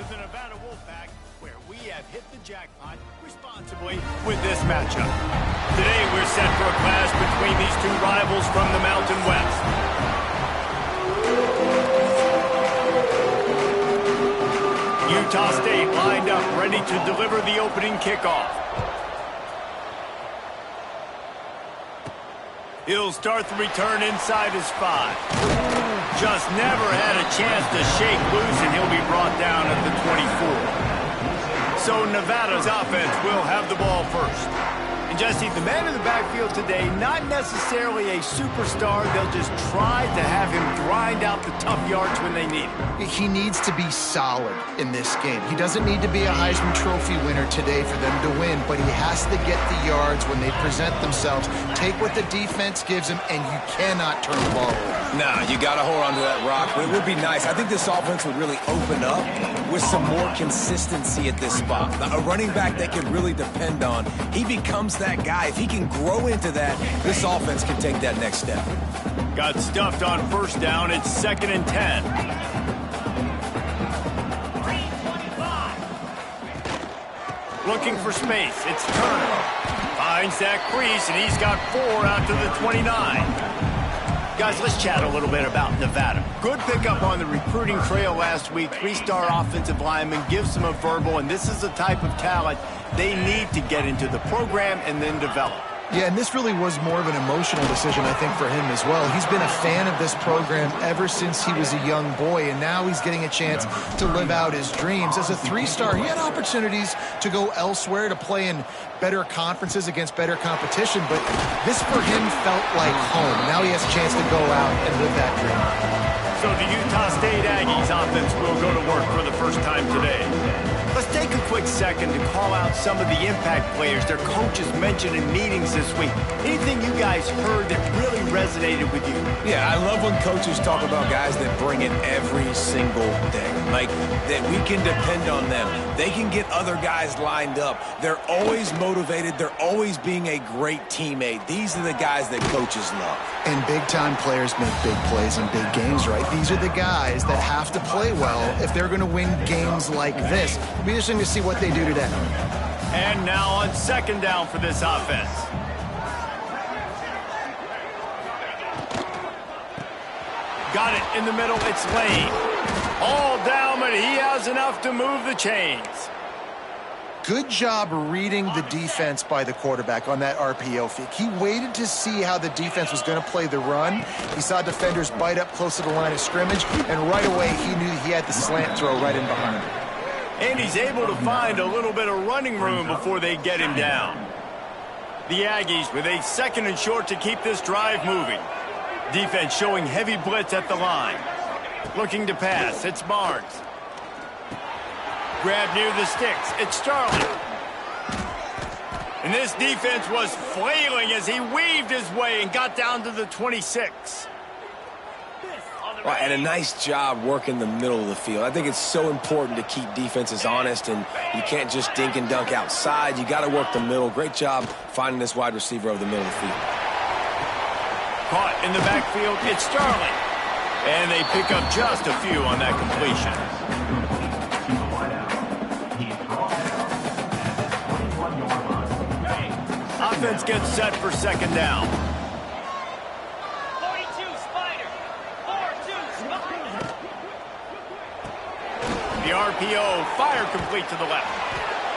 to the Nevada Wolfpack, where we have hit the jackpot responsibly with this matchup. Today we're set for a clash between these two rivals from the Mountain West. Utah State lined up, ready to deliver the opening kickoff. He'll start the return inside his 5. Just never had a chance to shake loose, and he'll be brought down at the 24. So Nevada's offense will have the ball first. And Jesse, the man in the backfield today, not necessarily a superstar. They'll just try to have him grind out the tough yards when they need it. He needs to be solid in this game. He doesn't need to be a Heisman Trophy winner today for them to win, but he has to get the yards when they present themselves. Take what the defense gives him, and you cannot turn the ball over. Nah, you got to hold on to that rock. But it would be nice. I think this offense would really open up with some more consistency at this spot. A running back they can really depend on. He becomes that guy. If he can grow into that, this offense can take that next step. Got stuffed on first down. It's 2nd and 10. Looking for space. It's Turner. Finds that crease, and he's got 4 out to the 29. Guys, let's chat a little bit about Nevada. Good pickup on the recruiting trail last week. 3-star offensive lineman, gives them a verbal, and this is the type of talent they need to get into the program and then develop. Yeah, and this really was more of an emotional decision, I think, for him as well. He's been a fan of this program ever since he was a young boy, and now he's getting a chance to live out his dreams. As a 3-star, he had opportunities to go elsewhere, to play in better conferences against better competition, but this for him felt like home. Now he has a chance to go out and live that dream. So the Utah State Aggies offense will go to work for the first time today. Let's take a quick second to call out some of the impact players their coaches mentioned in meetings this week. Anything you guys heard that really resonated with you? Yeah, I love when coaches talk about guys that bring it every single day. Like, that we can depend on them. They can get other guys lined up. They're always motivated. They're always being a great teammate. These are the guys that coaches love. And big-time players make big plays in big games, right? These are the guys that have to play well if they're going to win games like this. It'll be interesting to see what they do today. And now on 2nd down for this offense. Got it in the middle. It's Lane. All down, but he has enough to move the chains. Good job reading the defense by the quarterback on that RPO fake. He waited to see how the defense was going to play the run. He saw defenders bite up close to the line of scrimmage, and right away he knew he had the slant throw right in behind him. And he's able to find a little bit of running room before they get him down. The Aggies with a 2nd and short to keep this drive moving. Defense showing heavy blitz at the line. Looking to pass. It's Barnes. Grab near the sticks. It's Starling. And this defense was flailing as he weaved his way and got down to the 26. Well, and a nice job working the middle of the field. I think it's so important to keep defenses honest, and you can't just dink and dunk outside. You got to work the middle. Great job finding this wide receiver over the middle of the field. Caught in the backfield, it's Starling. And they pick up just a few on that completion. Offense gets set for 2nd down. 42 Spider. 4-2 Spider. The RPO, fire complete to the left.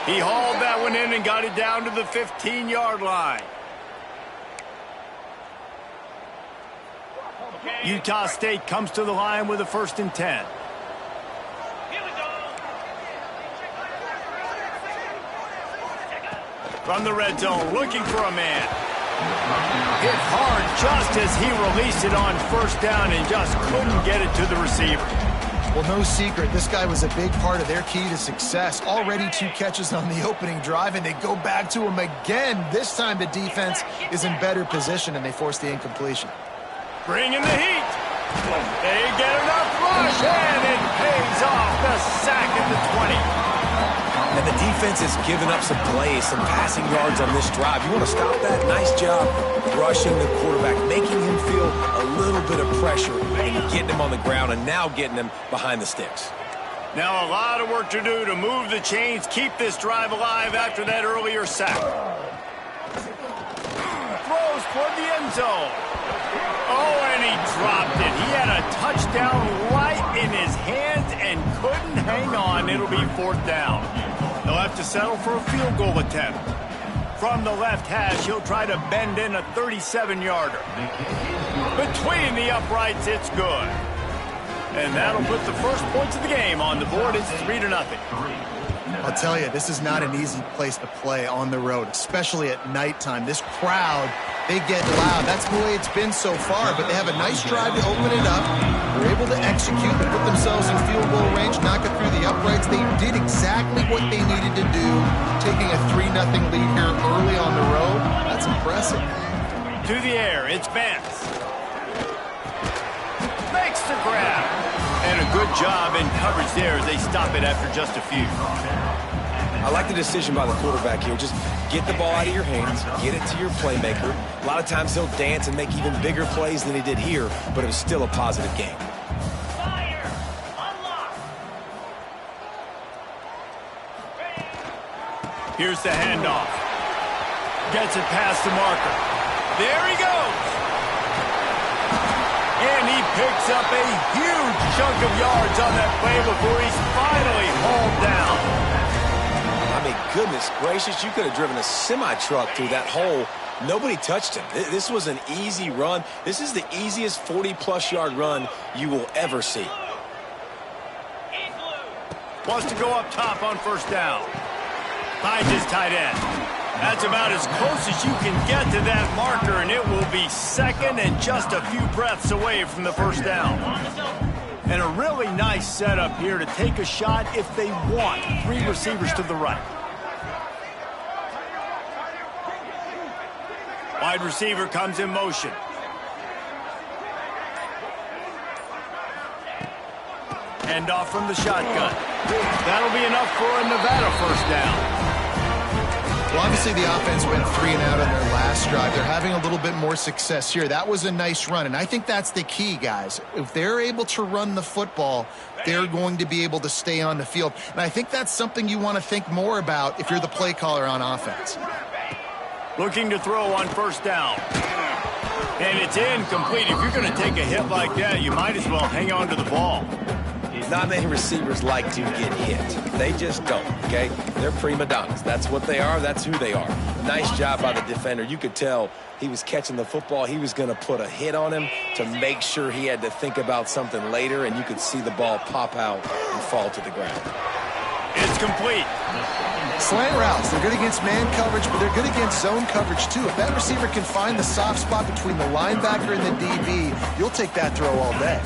He hauled that one in and got it down to the 15-yard line. Utah State comes to the line with a 1st and 10. From the red zone, looking for a man. Hit hard just as he released it on 1st down and just couldn't get it to the receiver. Well, no secret, this guy was a big part of their key to success. Already 2 catches on the opening drive, and they go back to him again. This time the defense is in better position, and they force the incompletion. Bringing the heat. They get enough rush, and it pays off. The sack at the 20. And the defense has given up some plays, some passing yards on this drive. You want to stop that? Nice job rushing the quarterback, making him feel a little bit of pressure and getting him on the ground, and now getting him behind the sticks. Now a lot of work to do to move the chains, keep this drive alive after that earlier sack. Throws toward the end zone. Oh, and he dropped it. He had a touchdown right in his hands and couldn't hang on. It'll be 4th down. They'll have to settle for a field goal attempt. From the left hash, he'll try to bend in a 37-yarder. Between the uprights, it's good. And that'll put the first points of the game on the board. It's 3-0. I'll tell you, this is not an easy place to play on the road, especially at nighttime. This crowd, they get loud. That's the way it's been so far, but they have a nice drive to open it up. They're able to execute, put themselves in field goal range, knock it through the uprights. They did exactly what they needed to do, taking a 3-0 lead here early on the road. That's impressive. To the air, it's Vance. Makes the grab. And a good job in coverage there as they stop it after just a few. I like the decision by the quarterback here. Just get the ball out of your hands, get it to your playmaker. A lot of times he'll dance and make even bigger plays than he did here, but it was still a positive game. Fire! Unlock! Here's the handoff. Gets it past the marker. There he goes. And he picks up a huge chunk of yards on that play before he's finally hauled down. I mean, goodness gracious, you could have driven a semi-truck through that hole. Nobody touched him. This was an easy run. This is the easiest 40-plus yard run you will ever see. Wants to go up top on 1st down. Finds his tight end. That's about as close as you can get to that marker, and it will be 2nd and just a few breaths away from the 1st down. And a really nice setup here to take a shot if they want. 3 receivers to the right. Wide receiver comes in motion. Hand off from the shotgun. That'll be enough for a Nevada 1st down. Well, obviously the offense went 3 and out on their last drive. They're having a little bit more success here. That was a nice run, and I think that's the key, guys. If they're able to run the football, they're going to be able to stay on the field. And I think that's something you want to think more about if you're the play caller on offense. Looking to throw on 1st down. And it's incomplete. If you're going to take a hit like that, you might as well hang on to the ball. Not many receivers like to get hit. They just don't, okay? They're prima donnas. That's what they are. That's who they are. Nice job by the defender. You could tell he was catching the football. He was going to put a hit on him to make sure he had to think about something later, and you could see the ball pop out and fall to the ground. It's complete. Slant routes, they're good against man coverage, but they're good against zone coverage too. If that receiver can find the soft spot between the linebacker and the DB, you'll take that throw all day.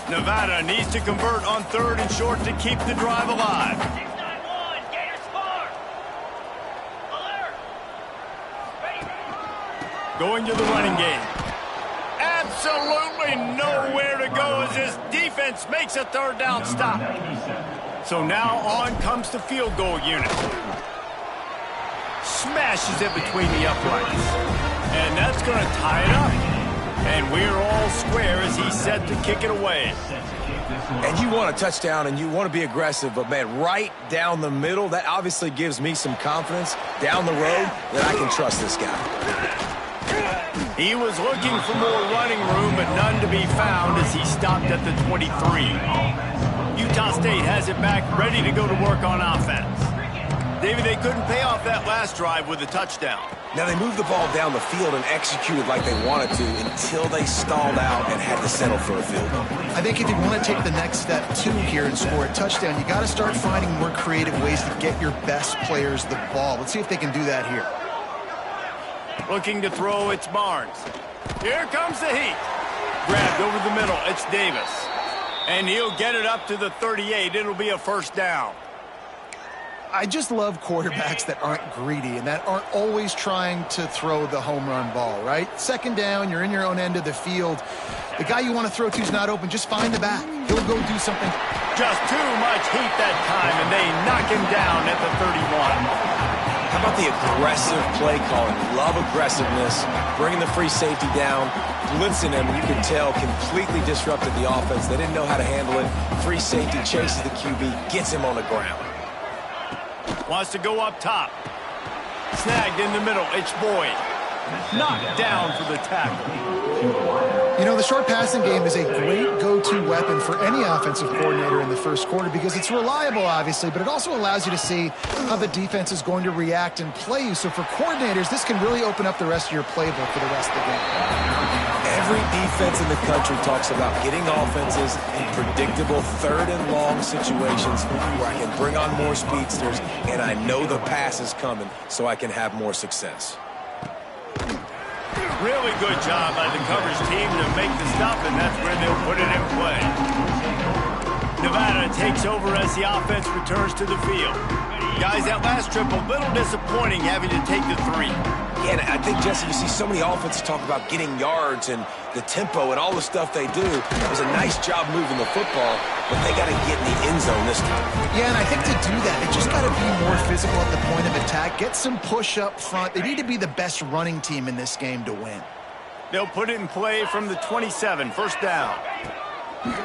Nevada needs to convert on 3rd and short to keep the drive alive. 691, Gators score. Alert. Going to the running game. Absolutely nowhere to go as this defense makes a 3rd down stop. So now on comes the field goal unit. Smashes it between the uprights. And that's going to tie it up. And we're all square as he's set to kick it away. And you want a touchdown and you want to be aggressive, but, man, right down the middle, that obviously gives me some confidence down the road that I can trust this guy. He was looking for more running room, but none to be found as he stopped at the 23. Utah State has it back, ready to go to work on offense. David, they couldn't pay off that last drive with a touchdown. Now, they moved the ball down the field and executed like they wanted to until they stalled out and had to settle for a field goal. I think if you want to take the next step, too, here and score a touchdown, you got to start finding more creative ways to get your best players the ball. Let's see if they can do that here. Looking to throw, it's Barnes. Here comes the heat. Grabbed over the middle, it's Davis. And he'll get it up to the 38. It'll be a 1st down. I just love quarterbacks that aren't greedy and that aren't always trying to throw the home run ball, right? 2nd down, you're in your own end of the field. The guy you want to throw to is not open. Just find the back. He'll go do something. Just too much heat that time, and they knock him down at the 31. How about the aggressive play calling? Love aggressiveness, bringing the free safety down, blitzing him, you can tell, completely disrupted the offense. They didn't know how to handle it. Free safety chases the QB, gets him on the ground. Wants to go up top. Snagged in the middle. It's Boyd. Knocked down for the tackle. You know, the short passing game is a great go-to weapon for any offensive coordinator in the first quarter because it's reliable, obviously, but it also allows you to see how the defense is going to react and play you. So for coordinators, this can really open up the rest of your playbook for the rest of the game. Every defense in the country talks about getting offenses in predictable third and long situations where I can bring on more speedsters and I know the pass is coming so I can have more success. Really good job by the coverage team to make the stop, and that's where they'll put it in play. Nevada takes over as the offense returns to the field. Guys, that last trip, a little disappointing having to take the 3. Yeah, and I think, Jesse, you see so many offenses talk about getting yards and the tempo and all the stuff they do. It was a nice job moving the football, but they got to get in the end zone this time. Yeah, and I think to do that, they just got to be more physical at the point of attack, get some push up front. They need to be the best running team in this game to win. They'll put it in play from the 27, first down.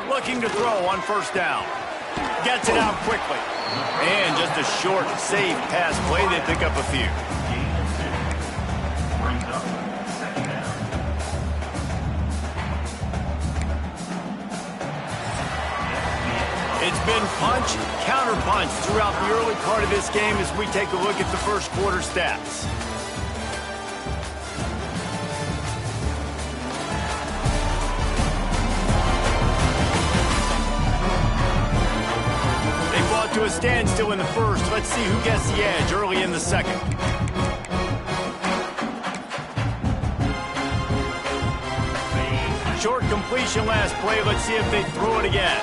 Looking to throw on first down. Gets it out quickly. And just a short, safe pass play. They pick up a few. It's been punch, counter punch throughout the early part of this game as we take a look at the first quarter stats. They fought to a standstill in the first. Let's see who gets the edge early in the second. Short completion last play. Let's see if they throw it again.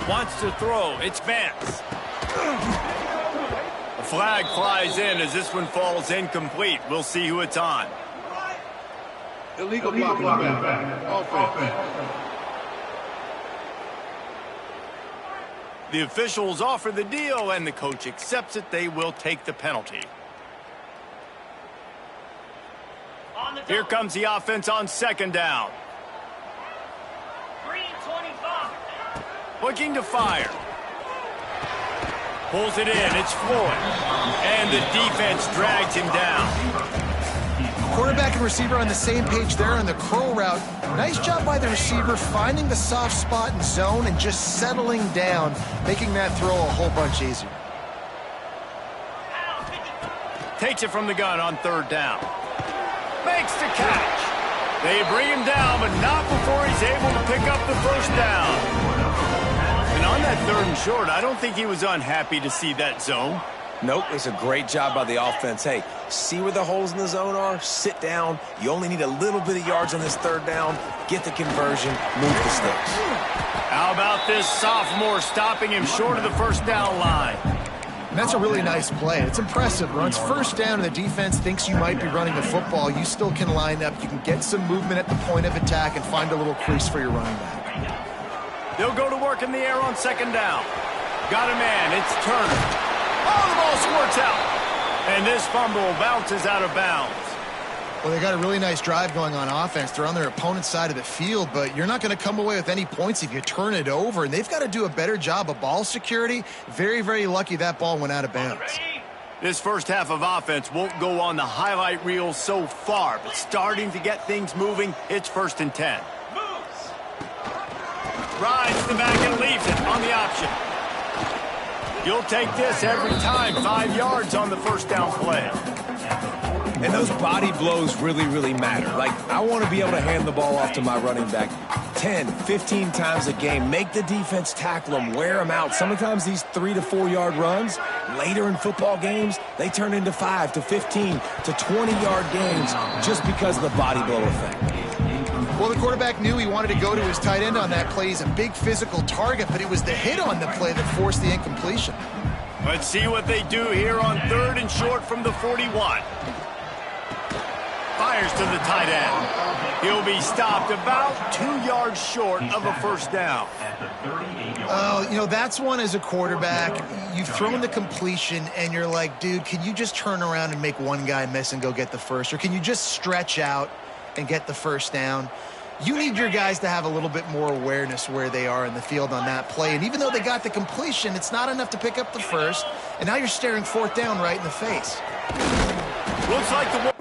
Wants to throw. It's Vance. A flag flies in as this one falls incomplete. We'll see who it's on. Illegal blocking. Offense. The officials offer the deal, and the coach accepts it. They will take the penalty. Here comes the offense on second down. Green 25. Looking to fire. Pulls it in. It's Floyd. And the defense drags him down. Quarterback and receiver on the same page there on the curl route. Nice job by the receiver finding the soft spot in zone and just settling down, making that throw a whole bunch easier. Takes it from the gun on third down. Makes the catch. They bring him down, but not before he's able to pick up the first down. And on that third and short, I don't think he was unhappy to see that zone. Nope, it's a great job by the offense. Hey, see where the holes in the zone are? Sit down. You only need a little bit of yards on this third down. Get the conversion. Move the sticks. How about this sophomore stopping him short of the first down line? And that's a really nice play. It's impressive. Runs first down and the defense thinks you might be running the football. You still can line up. You can get some movement at the point of attack and find a little crease for your running back. They'll go to work in the air on second down. Got a man. It's Turner. Oh, the ball squirts out. And this fumble bounces out of bounds. Well, they got a really nice drive going on offense. They're on their opponent's side of the field, but you're not going to come away with any points if you turn it over. And they've got to do a better job of ball security. Very, very lucky that ball went out of bounds. This first half of offense won't go on the highlight reel so far, but starting to get things moving, it's 1st and 10. Rides the back and leaves it on the option. You'll take this every time. 5 yards on the first down play. And those body blows really, really matter. Like, I want to be able to hand the ball off to my running back 10, 15 times a game. Make the defense tackle them, wear them out. Sometimes these 3 to 4 yard runs, later in football games, they turn into 5 to 15 to 20 yard games just because of the body blow effect. Well, the quarterback knew he wanted to go to his tight end on that play. He's a big physical target, but it was the hit on the play that forced the incompletion. Let's see what they do here on 3rd and short from the 41. Fires to the tight end. He'll be stopped about 2 yards short of a first down. Oh, you know, that's one as a quarterback. You've thrown the completion, and you're like, dude, can you just turn around and make one guy miss and go get the first? Or can you just stretch out and get the first down. You need your guys to have a little bit more awareness where they are in the field on that play. And even though they got the completion, it's not enough to pick up the first. And now you're staring fourth down right in the face. Looks like the...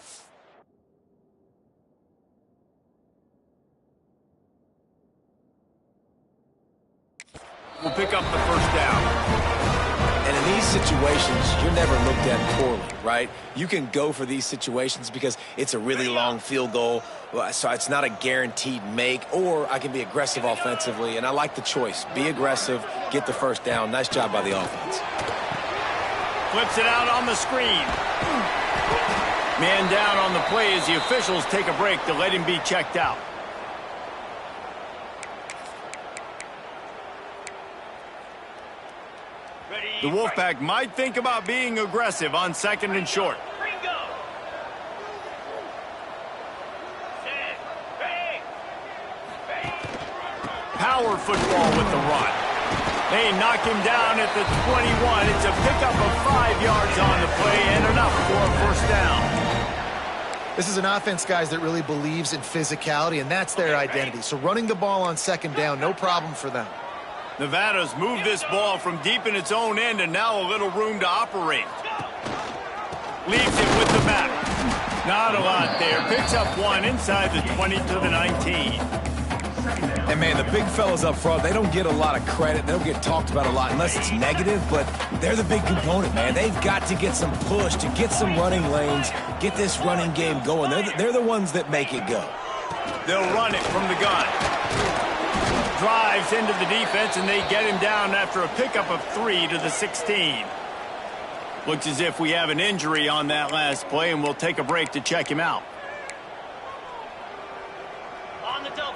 will pick up the first down. And in these situations, you're never looked at poorly, right? You can go for these situations because it's a really long field goal, so it's not a guaranteed make, or I can be aggressive offensively, and I like the choice. Be aggressive, get the first down. Nice job by the offense. Flips it out on the screen. Man down on the play as the officials take a break to let him be checked out. The Wolfpack might think about being aggressive on 2nd and short. Power football with the run. They knock him down at the 21. It's a pickup of 5 yards on the play and enough for a first down. This is an offense, guys, that really believes in physicality, and that's their identity. So running the ball on 2nd down, no problem for them. Nevada's moved this ball from deep in its own end, and now a little room to operate. Leaves it with the back. Not a lot there. Picks up 1 inside the 20 to the 19. And, man, the big fellas up front, they don't get a lot of credit. They don't get talked about a lot unless it's negative, but they're the big component, man. They've got to get some push, to get some running lanes, get this running game going. They're the ones that make it go. They'll run it from the gun. Drives into the defense, and they get him down after a pickup of 3 to the 16. Looks as if we have an injury on that last play, and we'll take a break to check him out.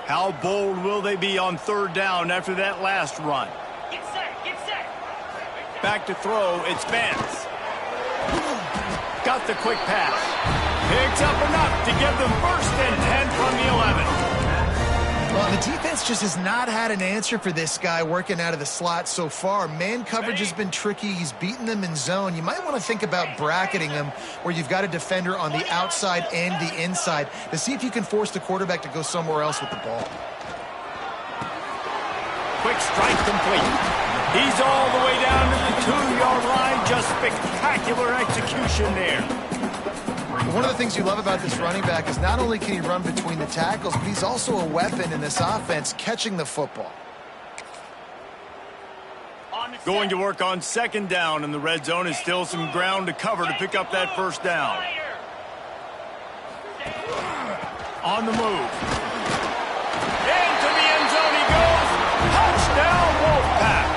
How bold will they be on 3rd down after that last run? Get set, get set. Back to throw, it's Vance. Got the quick pass. Picks up enough to give them 1st and 10 from the 11. Well, the defense just has not had an answer for this guy working out of the slot so far. Man coverage has been tricky. He's beaten them in zone. You might want to think about bracketing him where you've got a defender on the outside and the inside to see if you can force the quarterback to go somewhere else with the ball. Quick strike complete. He's all the way down to the 2-yard line. Just spectacular execution there. One of the things you love about this running back is not only can he run between the tackles, but he's also a weapon in this offense catching the football. Going to work on 2nd down, and the red zone is still some ground to cover to pick up that first down. On the move. Into the end zone he goes. Touchdown, Wolfpack.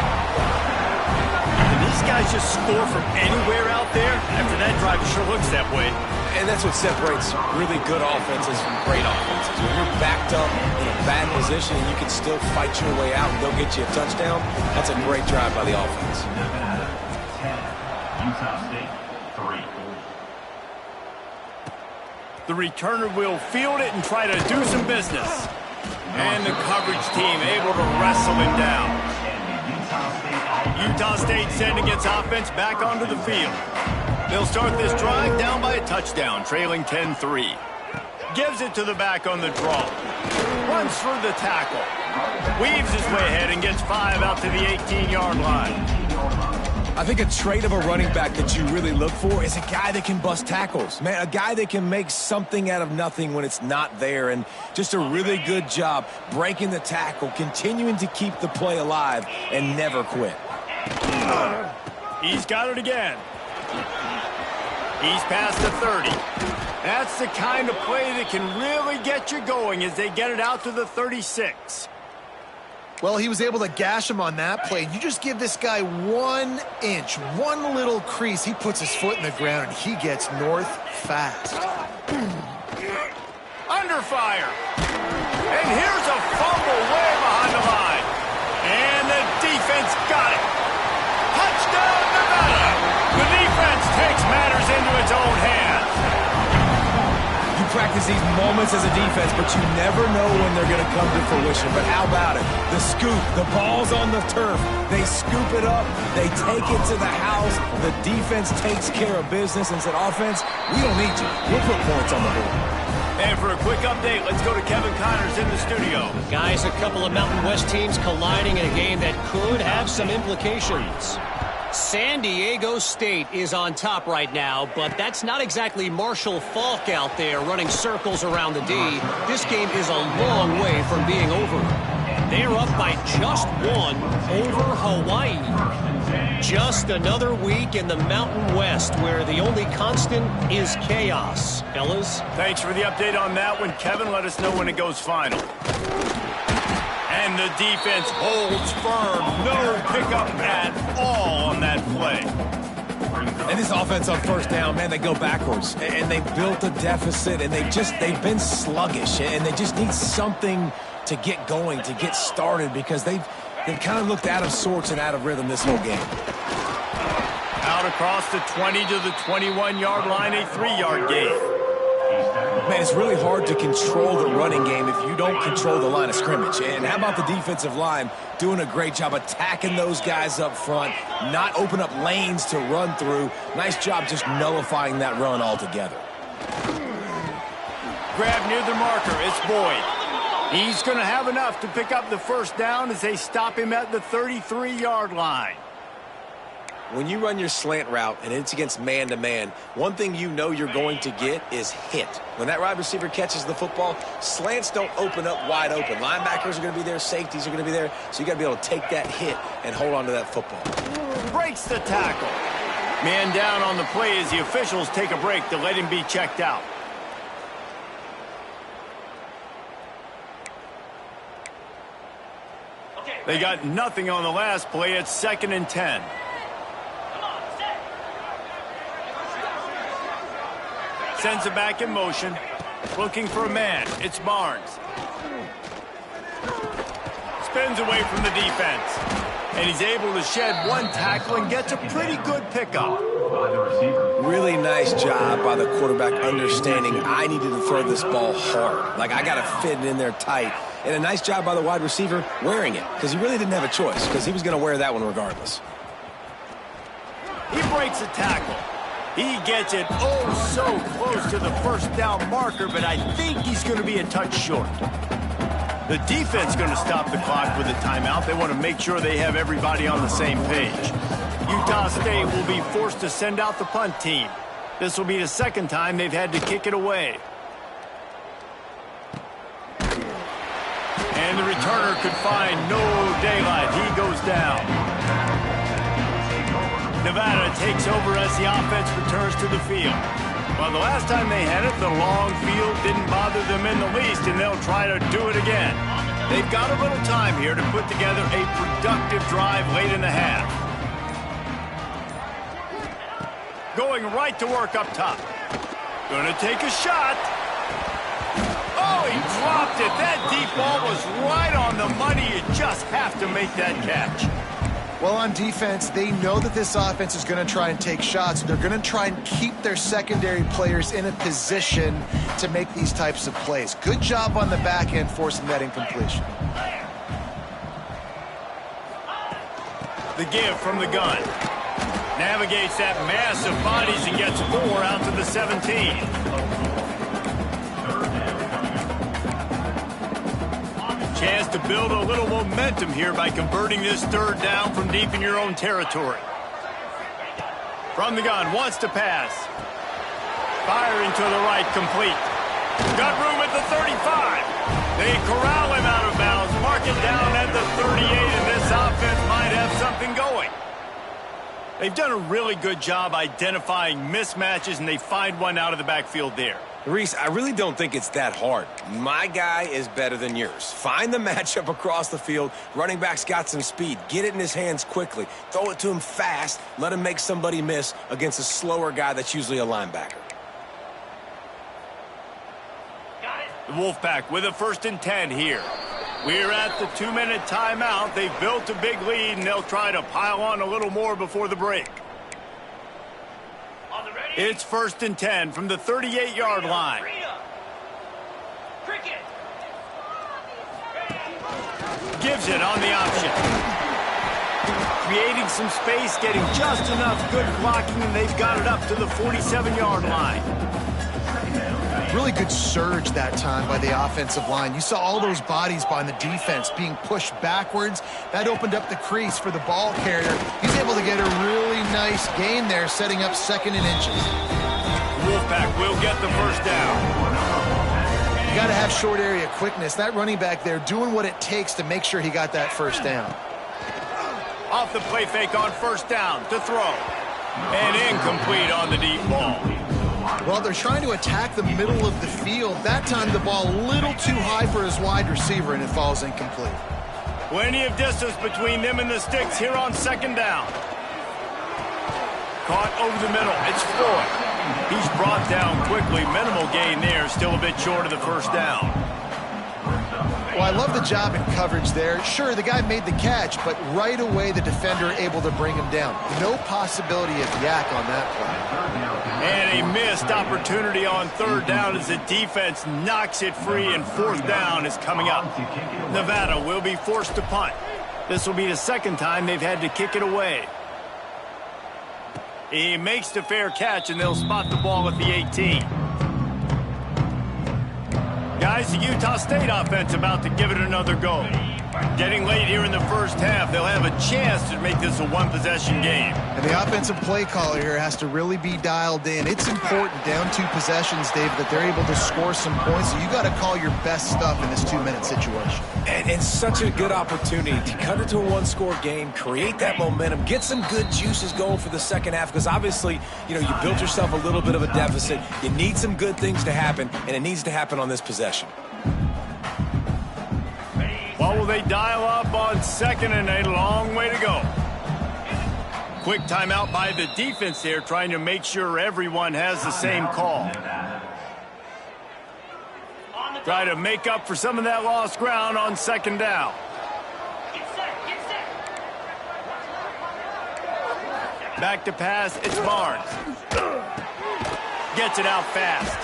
Can these guys just score from anywhere out there? After that drive, it sure looks that way. And that's what separates really good offenses from great offenses. When you're backed up in a bad position and you can still fight your way out and go get you a touchdown, that's a great drive by the offense. Utah State, 3. The returner will field it and try to do some business. And the coverage team able to wrestle him down. Utah State sending its offense back onto the field. They'll start this drive down by a touchdown, trailing 10-3. Gives it to the back on the draw. Runs through the tackle. Weaves his way ahead and gets 5 out to the 18-yard line. I think a trait of a running back that you really look for is a guy that can bust tackles. Man, a guy that can make something out of nothing when it's not there. And just a really good job breaking the tackle, continuing to keep the play alive, and never quit. He's got it again. He's past the 30. That's the kind of play that can really get you going as they get it out to the 36. Well, he was able to gash him on that play. You just give this guy 1 inch, one little crease. He puts his foot in the ground, and he gets north fast. Under fire. And here's a fumble way behind the line. And the defense got it. Touchdown, Nevada. The defense takes matters into its own hands. You practice these moments as a defense, but you never know when they're going to come to fruition. But how about it? The scoop, the ball's on the turf. They scoop it up. They take it to the house. The defense takes care of business and said, offense, we don't need you. We'll put points on the board. And for a quick update, let's go to Kevin Connors in the studio. Guys, a couple of Mountain West teams colliding in a game that could have some implications. San Diego State is on top right now, but that's not exactly Marshall Faulk out there running circles around the D. This game is a long way from being over. They're up by just one over Hawaii. Just another week in the Mountain West where the only constant is chaos. Fellas? Thanks for the update on that one, Kevin. Let us know when it goes final. And the defense holds firm. No pickup at all on that play. And this offense on first down, man, they go backwards. And they built a deficit, and they've been sluggish. And they just need something to get going, to get started, because they've kind of looked out of sorts and out of rhythm this whole game. Out across the 20 to the 21-yard line, a 3-yard gain. Man, it's really hard to control the running game if you don't control the line of scrimmage. And how about the defensive line doing a great job attacking those guys up front, not open up lanes to run through. Nice job just nullifying that run altogether. Grab near the marker. It's Boyd. He's going to have enough to pick up the first down as they stop him at the 33-yard line. When you run your slant route and it's against man-to-man, one thing you know you're going to get is hit. When that wide receiver catches the football, slants don't open up wide open. Linebackers are going to be there, safeties are going to be there, so you got to be able to take that hit and hold on to that football. Breaks the tackle. Man down on the play as the officials take a break to let him be checked out. They got nothing on the last play. It's 2nd and 10. Sends it back in motion. Looking for a man. It's Barnes. Spins away from the defense. And he's able to shed one tackle and gets a pretty good pickup. Really nice job by the quarterback understanding I needed to throw this ball hard. Like, I got to fit it in there tight. And a nice job by the wide receiver wearing it, because he really didn't have a choice, because he was going to wear that one regardless. He breaks a tackle. He gets it oh so close to the first down marker, but I think he's going to be a touch short. The defense going to stop the clock with a timeout. They want to make sure they have everybody on the same page. Utah State will be forced to send out the punt team. This will be the second time they've had to kick it away. And the returner could find no daylight. He goes down. Nevada takes over as the offense returns to the field. Well, the last time they had it, the long field didn't bother them in the least, and they'll try to do it again. They've got a little time here to put together a productive drive late in the half. Going right to work up top. Gonna take a shot. Oh, he dropped it. That deep ball was right on the money. You just have to make that catch. Well, on defense, they know that this offense is going to try and take shots. They're going to try and keep their secondary players in a position to make these types of plays. Good job on the back end forcing that incompletion. The give from the gun. Navigates that mass of bodies and gets 4 out to the 17. Chance to build a little momentum here by converting this third down from deep in your own territory. From the gun, wants to pass. Firing to the right, complete. Got room at the 35. They corral him out of bounds, mark it down at the 38, and this offense might have something going. They've done a really good job identifying mismatches, and they find one out of the backfield there. Reese, I really don't think it's that hard. My guy is better than yours. Find the matchup across the field. Running back's got some speed. Get it in his hands quickly. Throw it to him fast. Let him make somebody miss against a slower guy that's usually a linebacker. The Wolfpack with a 1st and 10 here. We're at the 2-minute timeout. They've built a big lead, and they'll try to pile on a little more before the break. It's 1st and 10 from the 38-yard line. Gives it on the option. Creating some space, getting just enough good blocking, and they've got it up to the 47-yard line. Really good surge that time by the offensive line. You saw all those bodies by the defense being pushed backwards. That opened up the crease for the ball carrier. He's able to get a really nice gain there, setting up 2nd and inches. Wolfpack will get the first down. You got to have short area quickness. That running back there doing what it takes to make sure he got that first down. Off the play fake on first down to throw. And incomplete on the deep ball. Well, they're trying to attack the middle of the field. That time the ball a little too high for his wide receiver, and it falls incomplete. Plenty of distance between them and the sticks here on 2nd down. Caught over the middle. It's Floyd. He's brought down quickly. Minimal gain there. Still a bit short of the first down. Well, I love the job in coverage there. Sure, the guy made the catch, but right away the defender able to bring him down. No possibility of yak on that play. And a missed opportunity on 3rd down as the defense knocks it free, and 4th down is coming up. Nevada will be forced to punt. This will be the 2nd time they've had to kick it away. He makes the fair catch, and they'll spot the ball at the 18. Guys, the Utah State offense about to give it another go. Getting late here in the first half, they'll have a chance to make this a 1-possession game. And the offensive play caller here has to really be dialed in. It's important down 2 possessions, Dave, that they're able to score some points. So you got to call your best stuff in this 2-minute situation. And such a good opportunity to cut it to a 1-score game, create that momentum, get some good juices going for the second half, because obviously, you built yourself a little bit of a deficit. You need some good things to happen, and it needs to happen on this possession. What will they dial up on 2nd and a long way to go? Quick timeout by the defense there, trying to make sure everyone has the same call. Try to make up for some of that lost ground on 2nd down. Back to pass, it's Barnes. Gets it out fast.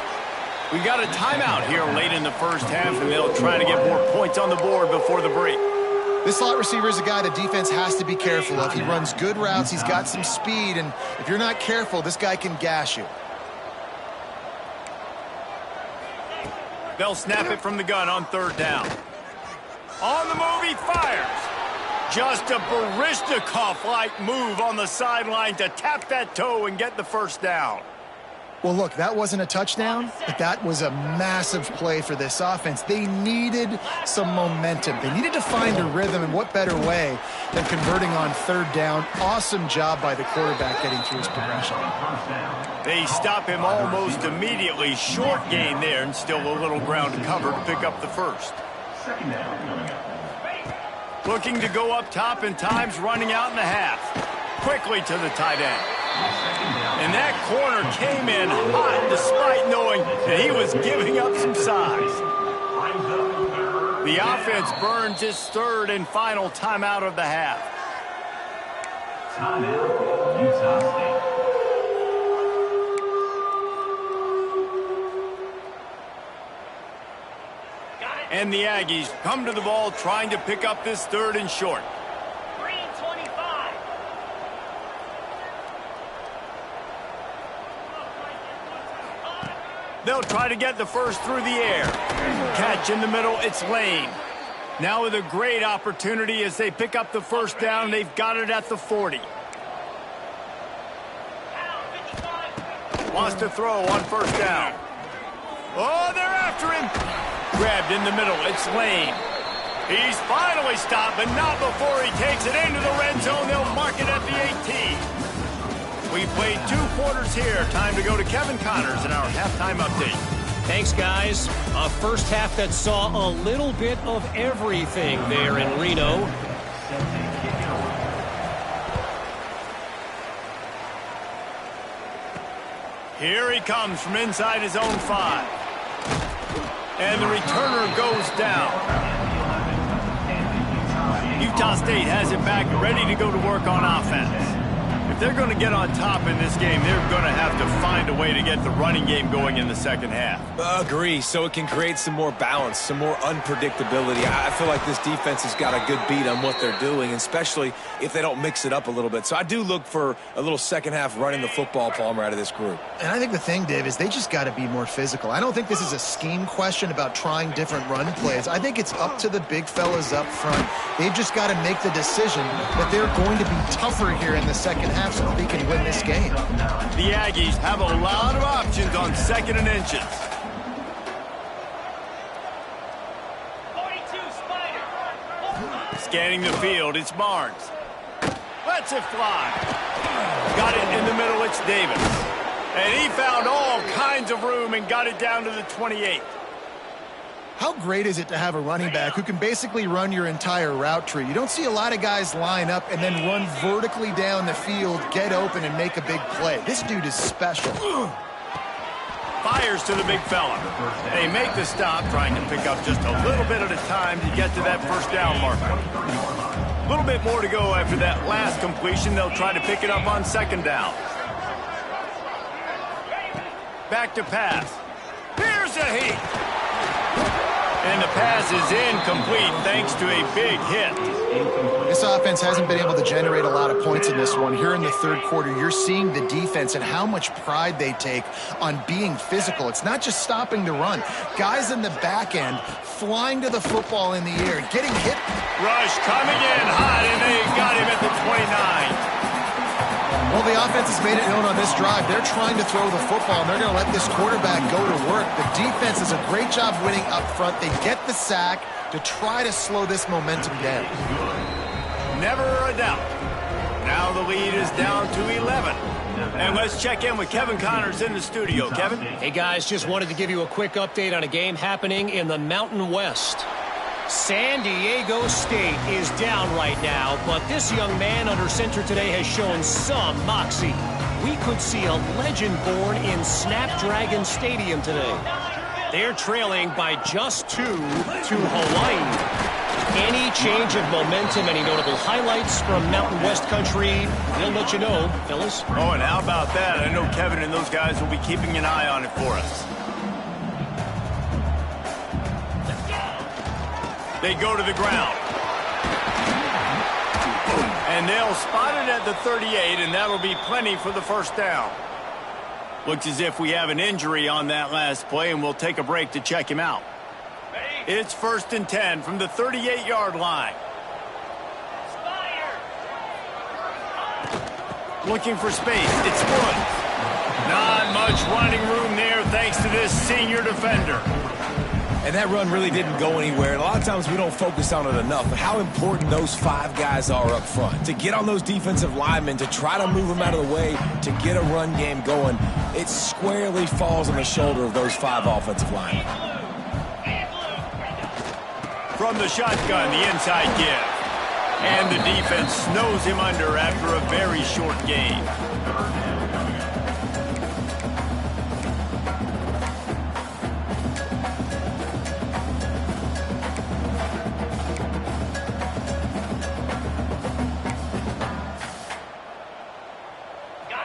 We got a timeout here late in the first half, and they'll try to get more points on the board before the break. This slot receiver is a guy the defense has to be careful of. He runs good routes. He's got some speed, and if you're not careful, this guy can gash you. They'll snap it from the gun on 3rd down. On the move, he fires. Just a Baryshnikov-like move on the sideline to tap that toe and get the first down. Well, look, that wasn't a touchdown, but that was a massive play for this offense. They needed some momentum. They needed to find a rhythm, and what better way than converting on 3rd down. Awesome job by the quarterback getting through his progression. They stop him almost immediately. Short gain there, and still a little ground to cover to pick up the first. Looking to go up top, and time's running out in the half. Quickly to the tight end. And that corner came in hot despite knowing that he was giving up some size. The offense burns its 3rd and final timeout of the half. Timeout, Utah State. And the Aggies come to the ball trying to pick up this 3rd and short. Green 25. They'll try to get the first through the air. Catch in the middle, it's Lane. Now with a great opportunity as they pick up the first down. They've got it at the 40. Wants to throw on 1st down. Oh, they're after him. Grabbed in the middle, it's Lane. He's finally stopped, but not before he takes it into the red zone. They'll mark it at the 18. We played 2 quarters here. Time to go to Kevin Connors in our halftime update. Thanks, guys. A first half that saw a little bit of everything there in Reno. Here he comes from inside his own 5. And the returner goes down. Utah State has it back, ready to go to work on offense. If they're going to get on top in this game, they're going to have to find a way to get the running game going in the second half. Agree, so it can create some more balance, some more unpredictability. I feel like this defense has got a good beat on what they're doing, especially if they don't mix it up a little bit. So I do look for a little second half running the football, Palmer, out of this group. And I think the thing, Dave, is they just got to be more physical. I don't think this is a scheme question about trying different run plays. I think it's up to the big fellas up front. They've just got to make the decision that they're going to be tougher here in the second half so that they can win this game. The Aggies have a lot of options on 2nd and inches. 42 Spider. Scanning the field, it's Barnes. Lets it fly. Got it in the middle, it's Davis. And he found all kinds of room and got it down to the 28. How great is it to have a running back who can basically run your entire route tree? You don't see a lot of guys line up and then run vertically down the field, get open, and make a big play. This dude is special. Fires to the big fella. They make the stop, trying to pick up just a little bit at a time to get to that first down marker. A little bit more to go after that last completion. They'll try to pick it up on 2nd down. Back to pass. Here's a heat. And the pass is incomplete thanks to a big hit. This offense hasn't been able to generate a lot of points in this one. Here in the third quarter, you're seeing the defense and how much pride they take on being physical. It's not just stopping the run. Guys in the back end flying to the football in the air, getting hit. Rush coming in hot, and they got him at the 29. Well, the offense has made it known on this drive. They're trying to throw the football, and they're going to let this quarterback go to work. The defense does a great job winning up front. They get the sack to try to slow this momentum down. Never a doubt. Now the lead is down to 11. And let's check in with Kevin Connors in the studio. Kevin? Hey, guys, just wanted to give you a quick update on a game happening in the Mountain West. San Diego State is down right now, but this young man under center today has shown some moxie. We could see a legend born in Snapdragon Stadium today. They're trailing by just 2 to Hawaii. Any change of momentum, any notable highlights from Mountain West country, we'll let you know, fellas. Oh, and how about that? I know Kevin and those guys will be keeping an eye on it for us. They go to the ground. And they'll spot it at the 38, and that'll be plenty for the first down. Looks as if we have an injury on that last play, and we'll take a break to check him out. It's 1st and 10 from the 38-yard line. Looking for space. It's Woods. Not much running room there thanks to this senior defender. And that run really didn't go anywhere. And a lot of times we don't focus on it enough, but how important those 5 guys are up front. To get on those defensive linemen, to try to move them out of the way, to get a run game going, it squarely falls on the shoulder of those 5 offensive linemen. From the shotgun, the inside give. And the defense snows him under after a very short game.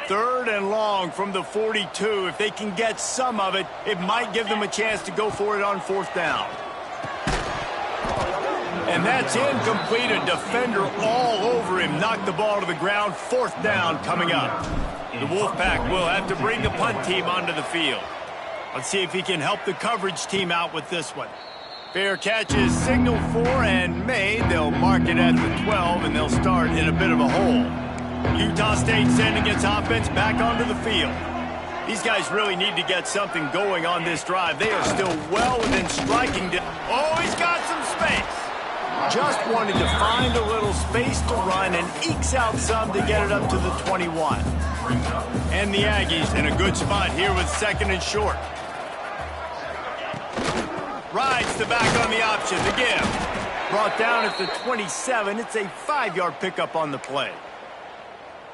Third and long from the 42. If they can get some of it, it might give them a chance to go for it on 4th down. And that's incomplete. A defender all over him. Knocked the ball to the ground. 4th down coming up. The Wolfpack will have to bring the punt team onto the field. Let's see if he can help the coverage team out with this one. Fair catch is signaled for and made. They'll mark it at the 12, and they'll start in a bit of a hole. Utah State sending its offense back onto the field. These guys really need to get something going on this drive. They are still well within striking distance. Oh, he's got some space. Just wanted to find a little space to run and ekes out some to get it up to the 21. And the Aggies in a good spot here with 2nd and short. Rides the back on the option to give. Brought down at the 27. It's a 5-yard pickup on the play.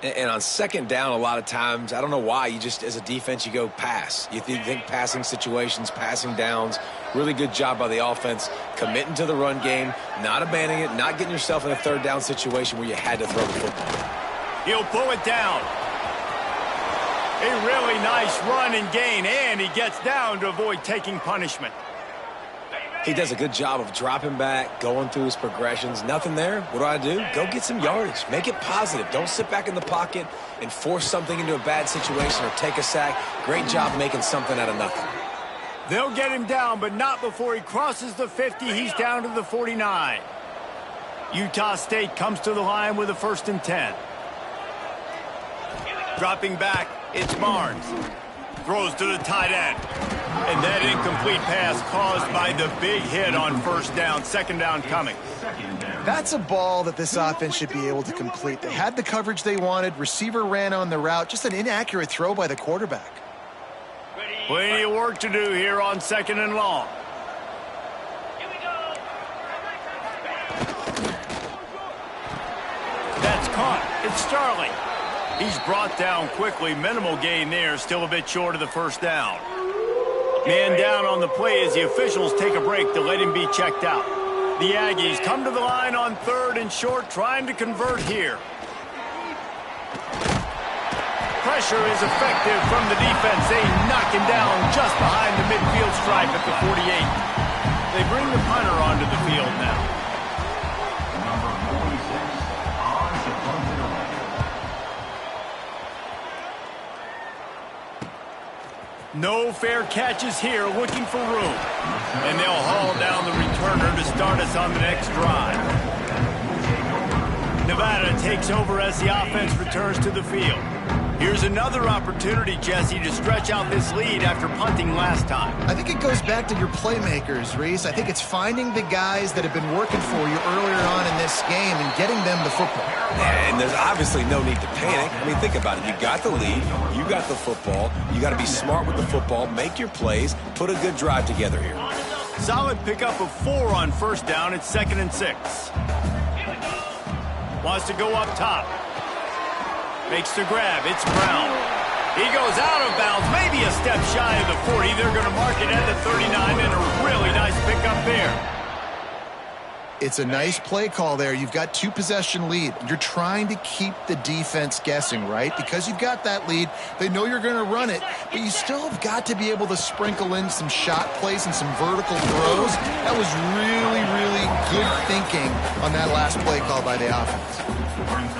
And on 2nd down, a lot of times, I don't know why, you just, as a defense, you go pass. You think passing situations, passing downs. Really good job by the offense, committing to the run game, not abandoning it, not getting yourself in a 3rd down situation where you had to throw the football. He'll pull it down. A really nice run and gain, and he gets down to avoid taking punishment. He does a good job of dropping back, going through his progressions. Nothing there. What do? Go get some yardage. Make it positive. Don't sit back in the pocket and force something into a bad situation or take a sack. Great job making something out of nothing. They'll get him down, but not before he crosses the 50. He's down to the 49. Utah State comes to the line with a 1st and 10. Dropping back, it's Barnes. Throws to the tight end. And that incomplete pass caused by the big hit on 1st down. 2nd down coming. That's a ball that this offense should be able to complete. They had the coverage they wanted. Receiver ran on the route. Just an inaccurate throw by the quarterback. Plenty of work to do here on 2nd and long. That's caught. It's Starling. He's brought down quickly. Minimal gain there. Still a bit short of the 1st down. Man down on the play as the officials take a break to let him be checked out. The Aggies come to the line on 3rd and short, trying to convert here. Pressure is effective from the defense. They knock him down just behind the midfield stripe at the 48. They bring the punter onto the field now. Number 46 on the punted away. No fair catches here, looking for room. And they'll haul down the returner to start us on the next drive. Nevada takes over as the offense returns to the field. Here's another opportunity, Jesse, to stretch out this lead after punting last time. I think it goes back to your playmakers, Reese. I think it's finding the guys that have been working for you earlier on in this game and getting them the football. And there's obviously no need to panic. I mean, think about it. You got the lead. You got the football. You got to be smart with the football. Make your plays. Put a good drive together here. Solid pickup of 4 on 1st down. It's 2nd and 6. Wants to go up top. Makes the grab. It's Brown. He goes out of bounds, maybe a step shy of the 40. They're going to mark it at the 39, and a really nice pickup there. It's a nice play call there. You've got 2-possession lead. You're trying to keep the defense guessing, right? Because you've got that lead. They know you're going to run it, but you still have got to be able to sprinkle in some shot plays and some vertical throws. That was really, really good thinking on that last play call by the offense.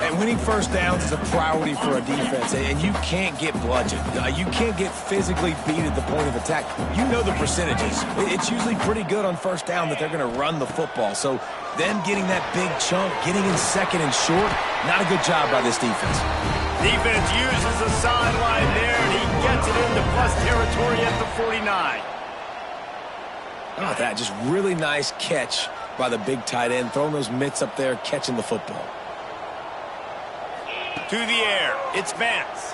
And winning 1st downs is a priority for a defense, and you can't get bludgeoned. You can't get physically beat at the point of attack. You know the percentages. It's usually pretty good on 1st down that they're going to run the football. So them getting that big chunk, getting in 2nd and short, not a good job by this defense. Defense uses the sideline there, and he gets it into plus territory at the 49. How about that? Just really nice catch by the big tight end, throwing those mitts up there, catching the football. To the air, it's Vance.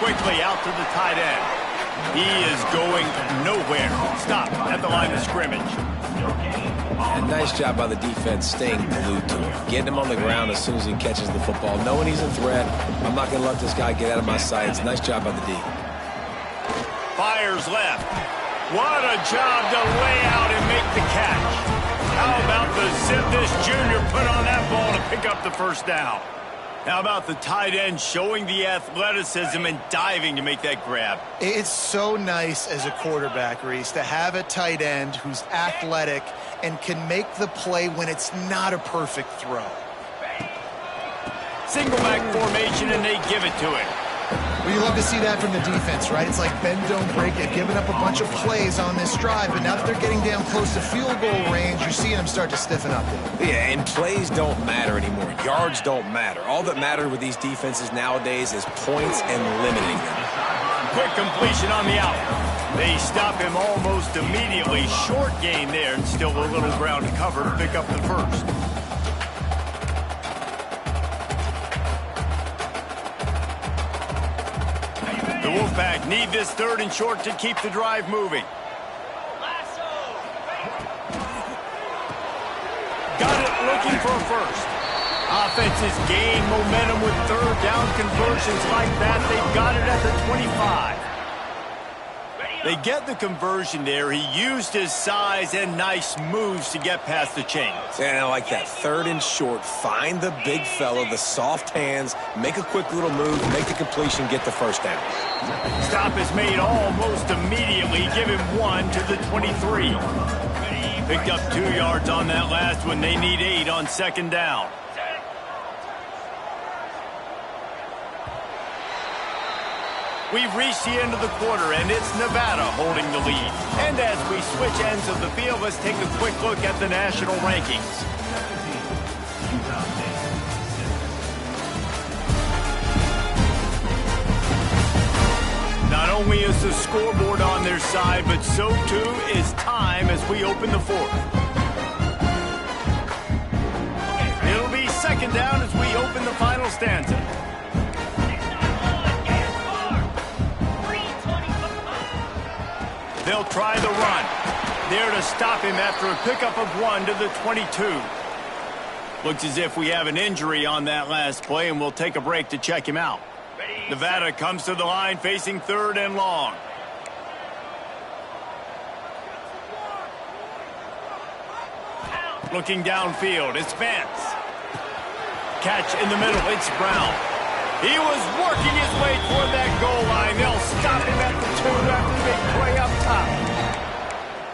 Quickly out to the tight end. He is going nowhere. Stop at the line of scrimmage. And nice job by the defense staying glued to him. Getting him on the ground as soon as he catches the football. Knowing he's a threat, I'm not going to let this guy get out of my sights. Nice job by the D. Fires left. What a job to lay out and make the catch. How about the zip this junior put on that ball to pick up the 1st down? How about the tight end showing the athleticism and diving to make that grab? It's so nice as a quarterback, Reese, to have a tight end who's athletic and can make the play when it's not a perfect throw. Single back formation, and they give it to him. Well, you love to see that from the defense, right? It's like bend, don't break. They've given up a bunch of plays on this drive, but now that they're getting down close to field goal range, you're seeing them start to stiffen up. Yeah, and plays don't matter anymore. Yards don't matter. All that matters with these defenses nowadays is points and limiting them. Quick completion on the out. They stop him almost immediately. Short gain there, and still a little ground to cover to pick up the 1st. The Wolfpack need this 3rd and short to keep the drive moving. Got it, looking for a 1st. Offenses gain momentum with 3rd down conversions like that. They've got it at the 25. They get the conversion there. He used his size and nice moves to get past the chains. And I like that. 3rd and short. Find the big fella, the soft hands, make a quick little move, make the completion, get the first down. Stop is made almost immediately. Give him 1 to the 23. Picked up 2 yards on that last one. They need 8 on 2nd down. We've reached the end of the quarter, and it's Nevada holding the lead. And as we switch ends of the field, let's take a quick look at the national rankings. Not only is the scoreboard on their side, but so too is time as we open the 4th. It'll be 2nd down as we open the final stanza. They'll try the run. There to stop him after a pickup of 1 to the 22. Looks as if we have an injury on that last play, and we'll take a break to check him out. Nevada comes to the line facing 3rd and long. Looking downfield, it's Vance. Catch in the middle, it's Brown. He was working his way toward that goal line. They'll stop him at the 2 after the big play up top.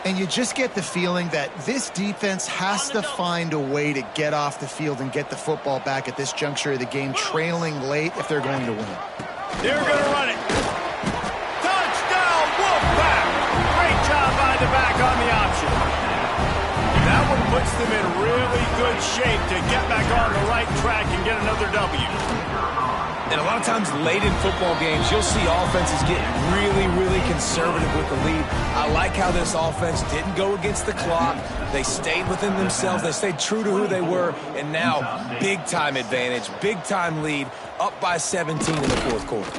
And you just get the feeling that this defense has to find a way to get off the field and get the football back at this juncture of the game, trailing late if they're going to win. They're going to run it. Touchdown, Wolfpack! Great job by the back on the option. That one puts them in really good shape to get back on the right track and get another W. And a lot of times late in football games, you'll see offenses get really conservative with the lead. I like how this offense didn't go against the clock. They stayed within themselves. They stayed true to who they were. And now, big-time advantage, big-time lead, up by 17 in the 4th quarter.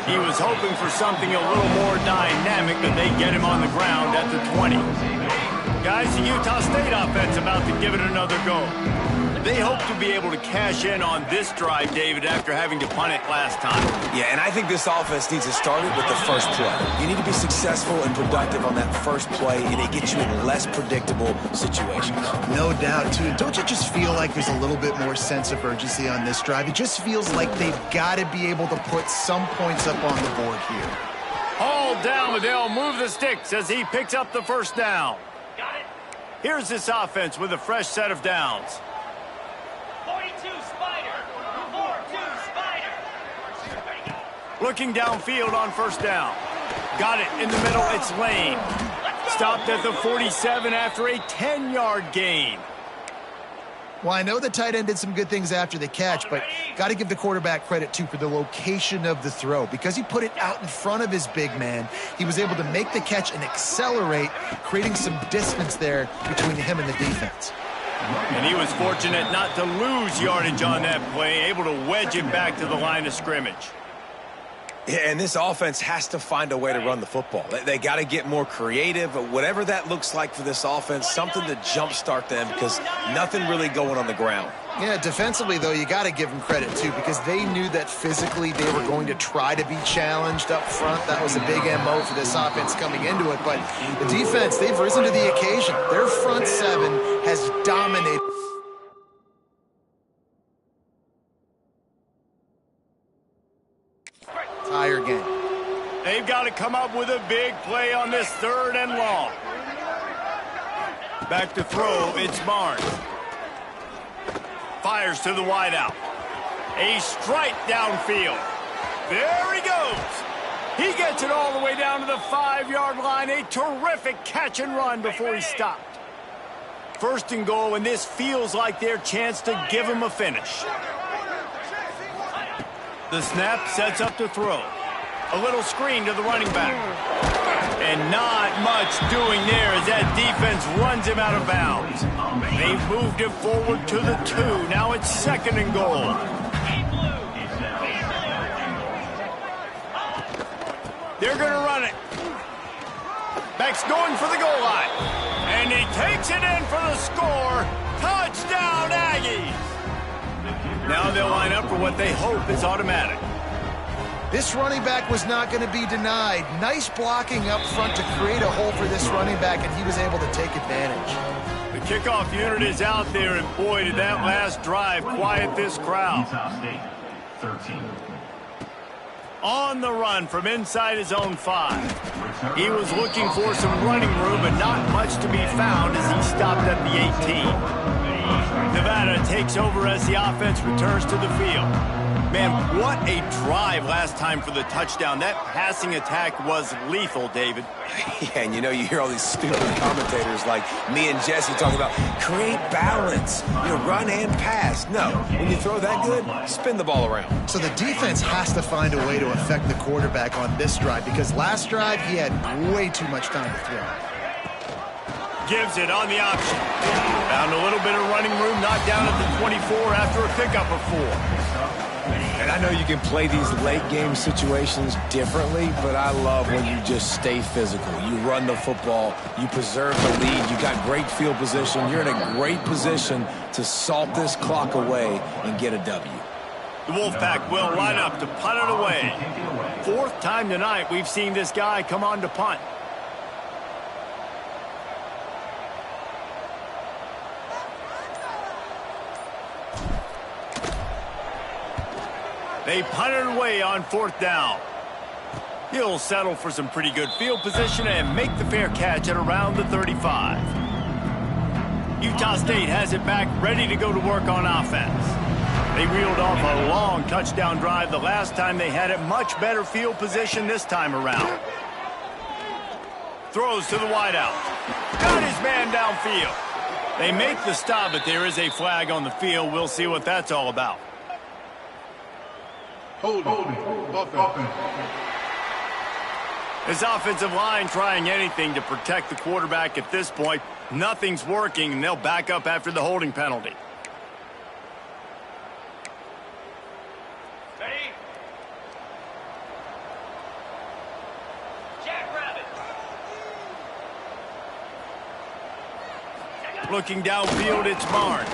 He was hoping for something a little more dynamic, but they get him on the ground at the 20. Guys, the Utah State offense about to give it another go. They hope to be able to cash in on this drive, David, after having to punt it last time. Yeah, and I think this offense needs to start it with the first play. You need to be successful and productive on that first play, and it gets you in less predictable situations. No doubt, too. Don't you just feel like there's a little bit more sense of urgency on this drive? It just feels like they've got to be able to put some points up on the board here. All down, but they'll move the sticks as he picks up the 1st down. Here's this offense with a fresh set of downs. 42 Spider. 4-2 Spider. Looking downfield on 1st down. Got it in the middle, it's Lane. Stopped at the 47 after a 10-yard gain. Well, I know the tight end did some good things after the catch, but got to give the quarterback credit, too, for the location of the throw. Because he put it out in front of his big man, he was able to make the catch and accelerate, creating some distance there between him and the defense. And he was fortunate not to lose yardage on that play, able to wedge it back to the line of scrimmage. Yeah, and this offense has to find a way to run the football. They got to get more creative, whatever that looks like for this offense, something to jumpstart them because nothing really going on the ground. Yeah, defensively, though, you got to give them credit, too, because they knew that physically they were going to try to be challenged up front. That was a big MO for this offense coming into it. But the defense, they've risen to the occasion. Their front 7 has dominated. Entire game. They've got to come up with a big play on this 3rd and long. Back to throw, it's Barnes. Fires to the wideout. A strike downfield. There he goes. He gets it all the way down to the 5-yard line. A terrific catch and run before he stopped. 1st and goal, and this feels like their chance to give him a finish. The snap sets up the throw. A little screen to the running back. And not much doing there as that defense runs him out of bounds. They've moved it forward to the 2. Now it's 2nd and goal. They're going to run it. Beck's going for the goal line. And he takes it in for the score. Touchdown, Aggies. Now they'll line up for what they hope is automatic. This running back was not going to be denied. Nice blocking up front to create a hole for this running back, and he was able to take advantage. The kickoff unit is out there, and boy, did that last drive quiet this crowd. Utah State, 13. On the run from inside his own 5. He was looking for some running room, but not much to be found as he stopped at the 18. Nevada takes over as the offense returns to the field. Man, what a drive last time for the touchdown. That passing attack was lethal, David. Yeah, and you hear all these stupid commentators like me and Jesse talking about create balance, run and pass. No, when you throw that good, spin the ball around. So the defense has to find a way to affect the quarterback on this drive because last drive he had way too much time to throw. Gives it on the option. Found a little bit of running room, knocked down at the 24 after a pickup of 4. And I know you can play these late game situations differently, but I love when you just stay physical. You run the football, you preserve the lead, you got great field position, you're in a great position to salt this clock away and get a W. The Wolfpack will line up to punt it away. 4th time tonight we've seen this guy come on to punt. They punt it away on 4th down. He'll settle for some pretty good field position and make the fair catch at around the 35. Utah State has it back, ready to go to work on offense. They reeled off a long touchdown drive the last time they had it. Much better field position this time around. Throws to the wideout. Got his man downfield. They make the stop, but there is a flag on the field. We'll see what that's all about. His offensive line trying anything to protect the quarterback at this point. Nothing's working, and they'll back up after the holding penalty. Ready? Jackrabbit. Looking downfield, it's Barnes.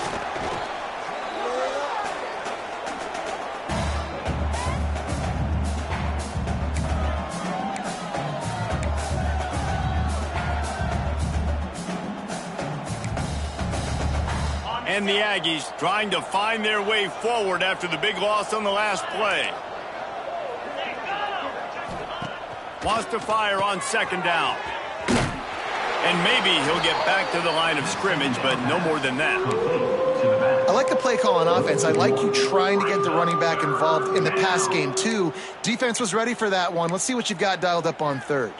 And the Aggies trying to find their way forward after the big loss on the last play. Wants to fire on 2nd down. And maybe he'll get back to the line of scrimmage, but no more than that. I like the play call on offense. I like you trying to get the running back involved in the pass game, too. Defense was ready for that one. Let's see what you've got dialed up on 3rd.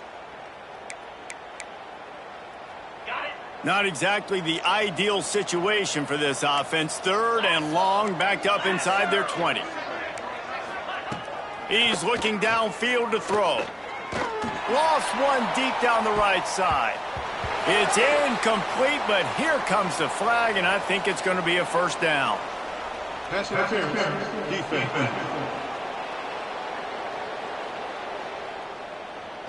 Not exactly the ideal situation for this offense. 3rd and long, backed up inside their 20. He's looking downfield to throw. Lost one deep down the right side. It's incomplete, but here comes the flag, and I think it's going to be a 1st down. Pass interference. Defense.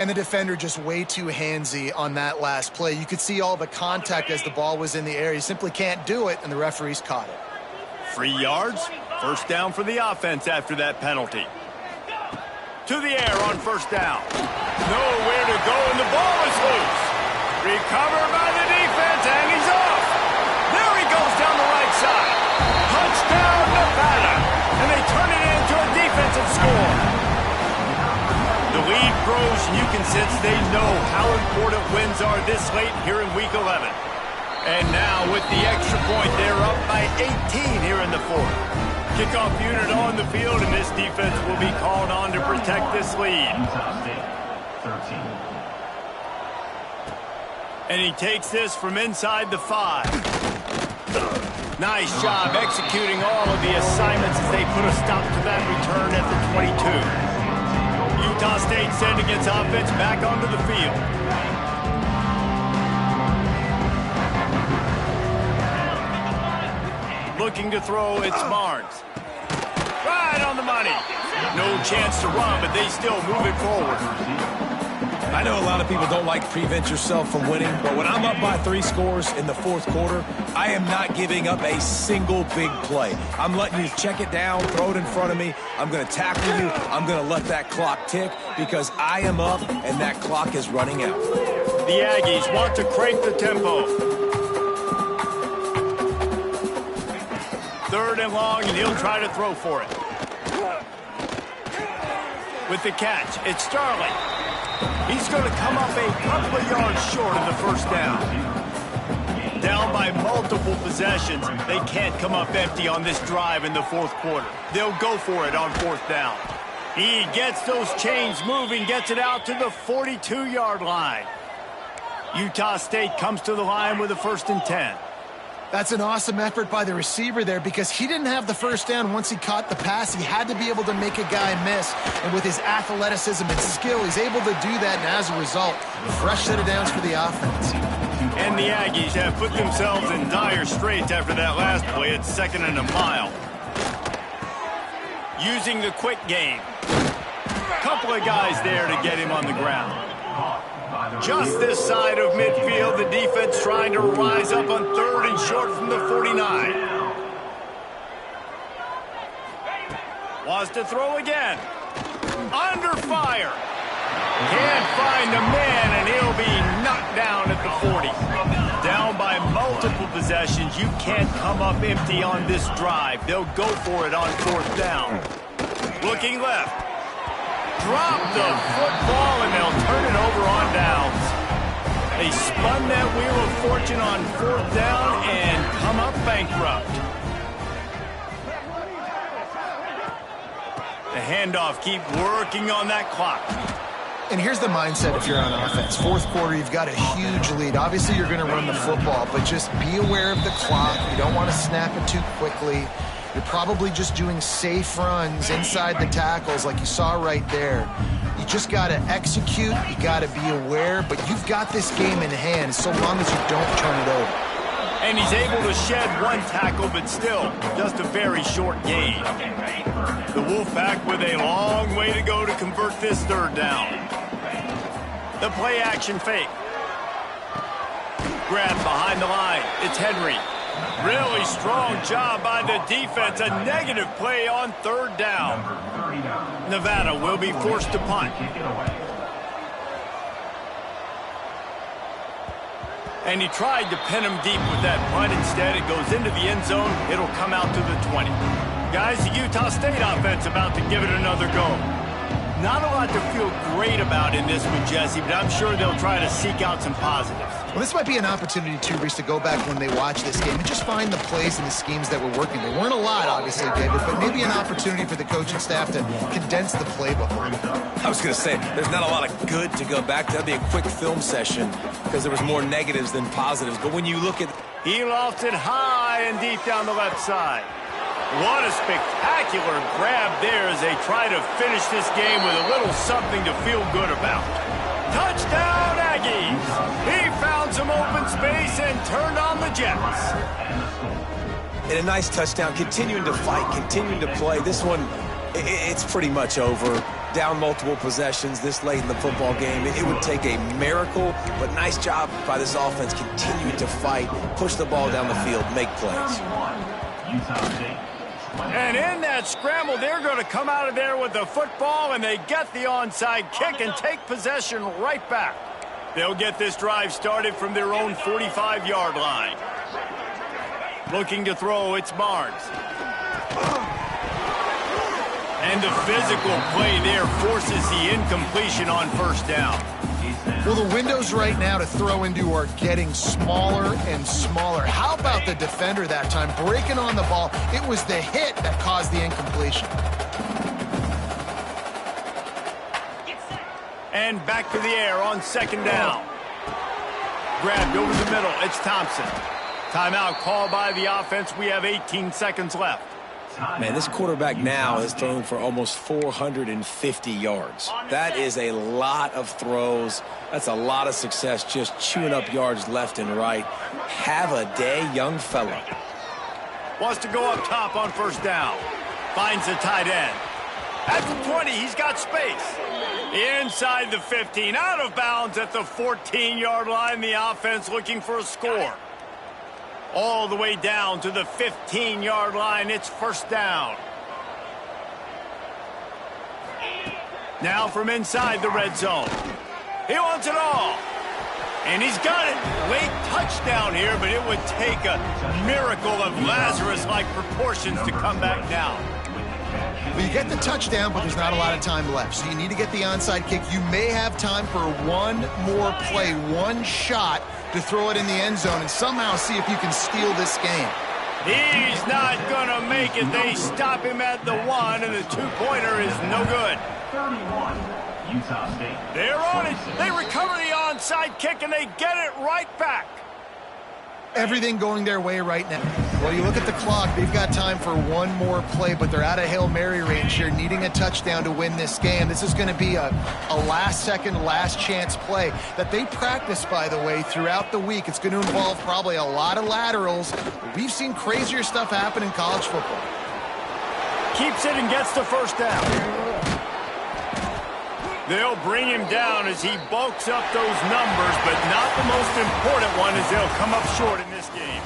And the defender just way too handsy on that last play. You could see all the contact as the ball was in the air. He simply can't do it, and the referees caught it. 3 yards, 1st down for the offense after that penalty. To the air on 1st down. Nowhere to go, and the ball is loose. Recovered by the defense, and he's off. There he goes down the right side. Touchdown, Nevada. And they turn it into a defensive score. The lead grows, and you can sense they know how important wins are this late here in Week 11. And now with the extra point, they're up by 18 here in the 4th. Kickoff unit on the field, and this defense will be called on to protect this lead. Utah State, 13. And he takes this from inside the 5. Nice job executing all of the assignments as they put a stop to that return at the 22. Utah State sending its offense back onto the field. Looking to throw, it's Barnes. Right on the money. No chance to run, but they still move it forward. I know a lot of people don't like to prevent yourself from winning, but when I'm up by 3 scores in the fourth quarter, I am not giving up a single big play. I'm letting you check it down, throw it in front of me. I'm going to tackle you. I'm going to let that clock tick because I am up and that clock is running out. The Aggies want to crank the tempo. 3rd and long, and he'll try to throw for it. With the catch, it's Starling. He's going to come up a couple of yards short of the first down. Down by multiple possessions, they can't come up empty on this drive in the fourth quarter. They'll go for it on 4th down. He gets those chains moving, gets it out to the 42-yard line. Utah State comes to the line with a 1st and 10. That's an awesome effort by the receiver there because he didn't have the first down once he caught the pass. He had to be able to make a guy miss. And with his athleticism and skill, he's able to do that. And as a result, fresh set of downs for the offense. And the Aggies have put themselves in dire straits after that last play. It's 2nd and a mile. Using the quick game. Couple of guys there to get him on the ground. Just this side of midfield, the defense trying to rise up on 3rd and short from the 49. Wants to throw again. Under fire. Can't find the man, and he'll be knocked down at the 40. Down by multiple possessions. You can't come up empty on this drive. They'll go for it on 4th down. Looking left. Drop the football, and they'll turn it over on downs. They spun that wheel of fortune on 4th down and come up bankrupt. The handoff, keep working on that clock. And here's the mindset if you're on offense. 4th quarter, you've got a huge lead. Obviously, you're going to run the football, but just be aware of the clock. You don't want to snap it too quickly. You're probably just doing safe runs inside the tackles like you saw right there. You just got to execute. You got to be aware, but you've got this game in hand so long as you don't turn it over. And he's able to shed 1 tackle, but still just a very short gain. The Wolfpack with a long way to go to convert this 3rd down. The play action fake. Grab behind the line. It's Henry. Really strong job by the defense. A negative play on 3rd down. Nevada will be forced to punt. And he tried to pin him deep with that punt. Instead, it goes into the end zone. It'll come out to the 20. Guys, the Utah State offense about to give it another go. Not a lot to feel great about in this one, Jesse, but I'm sure they'll try to seek out some positives. Well, this might be an opportunity, too, Reese, to go back when they watch this game and just find the plays and the schemes that were working. There weren't a lot, obviously, David, but maybe an opportunity for the coaching staff to condense the playbook a little bit. I was going to say, there's not a lot of good to go back to. That'd be a quick film session because there was more negatives than positives. But when you look at... He lofts it high and deep down the left side. What a spectacular grab there as they try to finish this game with a little something to feel good about. Touchdown, Aggies! He found some open space and turned on the Jets. And a nice touchdown, continuing to fight, continuing to play. This one, it's pretty much over. Down multiple possessions this late in the football game. It would take a miracle, but nice job by this offense continuing to fight, push the ball down the field, make plays. And in that scramble, they're going to come out of there with the football, and they get the onside kick and take possession right back. They'll get this drive started from their own 45-yard line. Looking to throw, it's Barnes. And the physical play there forces the incompletion on 1st down. Well, the windows right now to throw into are getting smaller and smaller. How about the defender that time breaking on the ball? It was the hit that caused the incompletion. And back to the air on 2nd down. Grabbed over the middle. It's Thompson. Timeout called by the offense. We have 18 seconds left. Man, this quarterback now has thrown for almost 450 yards. That is a lot of throws. That's a lot of success, just chewing up yards left and right. Have a day, young fella. Wants to go up top on 1st down. Finds the tight end. At the 20, he's got space. Inside the 15, out of bounds at the 14-yard line. The offense looking for a score. All the way down to the 15-yard line. It's first down. Now from inside the red zone. He wants it all. And he's got it. Late touchdown here, but it would take a miracle of Lazarus-like proportions to come back down. Well, you get the touchdown, but there's not a lot of time left. So you need to get the onside kick. You may have time for one more play, one shot to throw it in the end zone and somehow see if you can steal this game. He's not going to make it. They stop him at the 1, and the two-pointer is no good. 31, Utah State. They're on it. They recover the onside kick, and they get it right back. Everything going their way right now. Well, you look at the clock. They've got time for one more play, but they're out of Hail Mary range here, needing a touchdown to win this game. This is going to be a last-second, last-chance play that they practice, by the way, throughout the week. It's going to involve probably a lot of laterals. We've seen crazier stuff happen in college football. Keeps it and gets the first down. They'll bring him down as he bulks up those numbers, but not the most important one, as they'll come up short in this game.